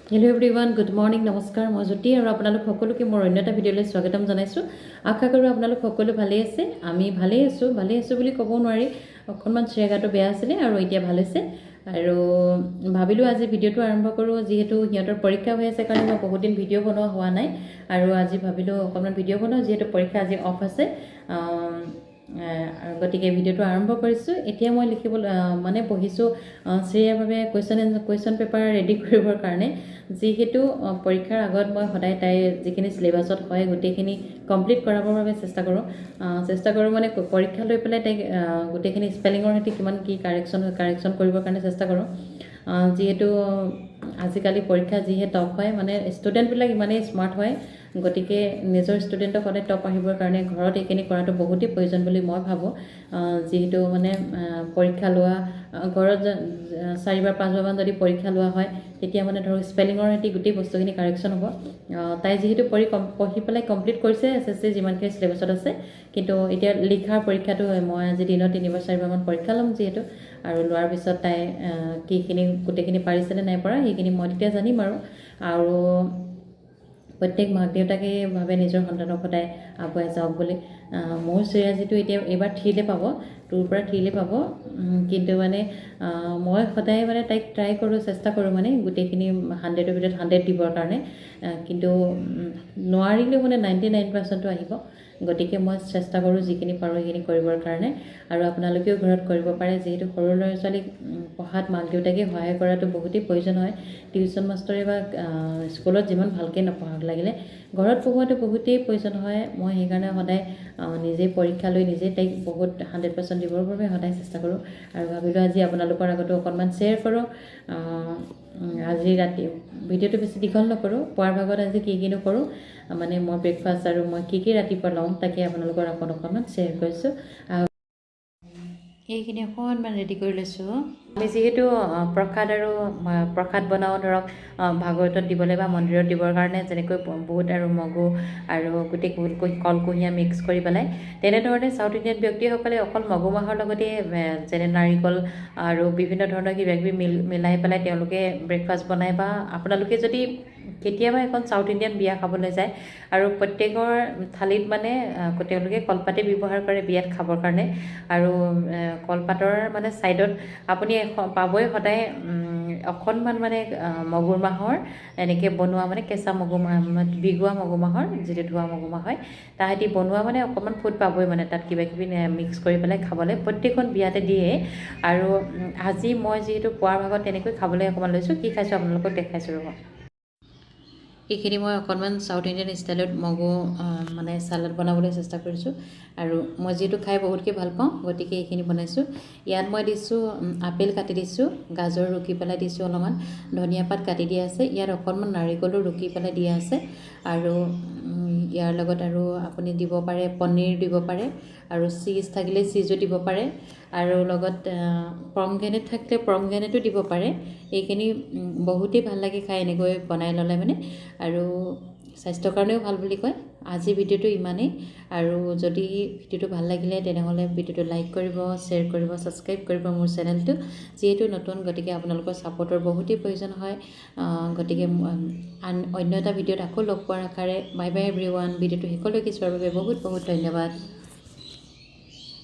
Hello everyone, good morning, namaskar. মই জ্যোতি আৰু আপোনালোক সকলোকে মোৰ অন্য এটা ভিডিঅ'লৈ স্বাগতম জনাইছো। আশা কৰো আপোনালোক সকলো ভালে আছে। আমি ভালে আছো বুলি ক'ব নোৱাৰি। অকণমান চেগাটো বেয়া আছিল আৰু এতিয়া ভাল হৈছে। আৰু ভাবিলো আজি ভিডিঅ'টো আৰম্ভ কৰো যেহেতু হিয়তৰ পৰীক্ষা হৈ আছে কাৰণ মই বহুত দিন ভিডিঅ' বনোৱা হোৱা নাই আৰু আজি ভাবিলো অকণমান ভিডিঅ' বনাও যেহেতু পৰীক্ষা আজি অফ আছে। গতিকে ভিডিঅ'টো আৰম্ভ কৰিছো। এতিয়া মই লিখিবলৈ মানে পঢ়িছো শ্ৰেয়াভাৱে কুৱেশ্যন পেপাৰ ৰেডি কৰিবৰ কাৰণে যেহেতু পৰীক্ষাৰ আগত মই সদায় তাই যিখিনি সিলেবাছত হয় গোটেইখিনি কমপ্লিট কৰাবৰ বাবে চেষ্টা কৰোঁ মানে পৰীক্ষা লৈ পেলাই তাইক গোটেইখিনি স্পেলিঙৰ সৈতে কিমান কি কাৰেকশ্যন কৰিবৰ কাৰণে চেষ্টা কৰোঁ যেহেতু আজিকালি পৰীক্ষা যিহে টপ হয় মানে ষ্টুডেণ্টবিলাক ইমানেই স্মাৰ্ট হয় গতিকে নিজৰ ষ্টুডেণ্টক সদায় টপ আহিবৰ কাৰণে ঘৰত এইখিনি কৰাটো বহুতেই প্ৰয়োজন বুলি মই ভাবোঁ যেহেতু মানে পৰীক্ষা লোৱা ঘৰত 4-5বাৰমান যদি পৰীক্ষা লোৱা হয় তেতিয়া মানে ধৰক স্পেলিঙৰ সৈতে গোটেই বস্তুখিনি কাৰেকশ্যন হ'ব তাই যেহেতু পঢ়ি পেলাই কমপ্লিট কৰিছে SSC যিমানখিনি সিলেবাছত আছে কিন্তু এতিয়া লিখাৰ পৰীক্ষাটো মই আজি দিনত 3-4বাৰমান পৰীক্ষা ল'ম যেহেতু আৰু লোৱাৰ পিছত তাই কিখিনি গোটেইখিনি পাৰিছেনে নাই পৰা সেইখিনি মই তেতিয়া জানিম আৰু প্ৰত্যেক মাক দেউতাকে ভাবে নিজৰ সন্তানক সদায় আগুৱাই যাওক বুলি মোৰ শ্ৰেয়া যিটো এতিয়া এবাৰ 3লে পাব 2ৰ পৰা 3লে পাব কিন্তু মানে মই সদায় মানে তাইক ট্ৰাই কৰোঁ চেষ্টা কৰোঁ মানে গোটেইখিনি 100ৰ ভিতৰত 100 দিবৰ কাৰণে কিন্তু নোৱাৰিলেও মানে 99%টো আহিব গতিকে মই চেষ্টা কৰোঁ যিখিনি পাৰোঁ সেইখিনি কৰিবৰ কাৰণে আৰু আপোনালোকেও ঘৰত কৰিব পাৰে যেহেতু সৰু ল'ৰা ছোৱালীক পঢ়াত মাক দেউতাকে সহায় কৰাটো বহুতেই প্ৰয়োজন হয় টিউশ্যন মাষ্টৰে বা স্কুলত যিমান ভালকৈ নপঢ়াক লাগিলে ঘৰত পঢ়োৱাটো বহুতেই প্ৰয়োজন হয় মই সেইকাৰণে সদায় নিজে পৰীক্ষা লৈ নিজে তাইক বহুত 100% দিবৰ বাবে সদায় চেষ্টা কৰোঁ আৰু ভাবিলোঁ আজি আপোনালোকৰ আগতো অকণমান শ্বেয়াৰ কৰোঁ আজি ৰাতি ভিডিঅ'টো বেছি দীঘল নকৰোঁ পুৱাৰ ভাগত আজি কিনো কৰোঁ মানে মই ব্ৰেকফাষ্ট আৰু মই কি ৰাতিপুৱা লওঁ তাকে আপোনালোকৰ আগত অকণমান শ্বেয়াৰ কৰিছোঁ এইখিনি অকণমান ৰেডি কৰি লৈছোঁ আমি যিহেতু প্ৰসাদ বনাওঁ ধৰক ভাগৱতত দিবলৈ বা মন্দিৰত দিবৰ কাৰণে যেনেকৈ বুট আৰু মগু আৰু গোটেই কলকুঁহিয়া মিক্স কৰি পেলাই তেনেধৰণে চাউথ ইণ্ডিয়ান ব্যক্তিসকলে অকল মগু মাহৰ লগতে যেনে নাৰিকল আৰু বিভিন্ন ধৰণৰ কিবাকিবি মিলাই পেলাই তেওঁলোকে ব্ৰেকফাষ্ট বনায় বা আপোনালোকে যদি কেতিয়াবা এখন চাউথ ইণ্ডিয়ান বিয়া খাবলৈ যায় আৰু প্ৰত্যেকৰ থালিত মানে তেওঁলোকে কলপাতে ব্যৱহাৰ কৰে বিয়াত খাবৰ কাৰণে আৰু কলপাতৰ মানে ছাইডত আপুনি পাবই সদায় অকণমান মানে মগুৰ মাহৰ এনেকৈ বনোৱা মানে কেঁচা মগু মাহ বিগোৱা মগু মাহৰ যিটো ধোৱা মগু মাহ হয় তাহাঁতি বনোৱা মানে অকণমান ফুড পাবই মানে তাত কিবাকিবি মিক্স কৰি পেলাই খাবলৈ প্ৰত্যেকখন বিয়াতে দিয়ে আৰু আজি মই যিহেতু পুৱাৰ ভাগত তেনেকৈ খাবলৈ অকণমান লৈছোঁ কি খাইছোঁ আপোনালোকক দেখাইছোঁ ৰ'ব এইখিনি মই অকণমান চাউথ ইণ্ডিয়ান ষ্টাইলত মগু মানে চালাড বনাবলৈ চেষ্টা কৰিছোঁ আৰু মই যিহেতু খাই বহুতকৈ ভাল পাওঁ গতিকে এইখিনি বনাইছোঁ ইয়াত মই দিছোঁ আপেল কাটি দিছোঁ গাজৰ ৰুকি পেলাই দিছোঁ অলপমান ধনিয়া পাত কাটি দিয়া আছে ইয়াত অকণমান নাৰিকলো ৰুকি পেলাই দিয়া আছে আৰু ইয়াৰ লগত আৰু আপুনি দিব পাৰে পনীৰ দিব পাৰে আৰু চীজ থাকিলে চীজো দিব পাৰে আৰু লগত পমগ্ৰেনেট থাকিলে পমগ্ৰেনেটো দিব পাৰে এইখিনি বহুতেই ভাল লাগে খাই এনেকৈ বনাই ল'লে মানে আৰু স্বাস্থ্যৰ কাৰণেও ভাল বুলি কয় আজি ভিডিঅ'টো ইমানেই আৰু যদি ভিডিঅ'টো ভাল লাগিলে তেনেহ'লে ভিডিঅ'টো লাইক কৰিব শ্বেয়াৰ কৰিব ছাবস্ক্ৰাইব কৰিব মোৰ চেনেলটো যিহেতু নতুন গতিকে আপোনালোকৰ ছাপোৰ্টৰ বহুতেই প্ৰয়োজন হয় গতিকে অন্য এটা ভিডিঅ'ত আকৌ লগ পোৱাৰ আশাৰে বাই বাই এভৰিৱান ভিডিঅ'টো শেষলৈকে চোৱাৰ বাবে বহুত বহুত ধন্যবাদ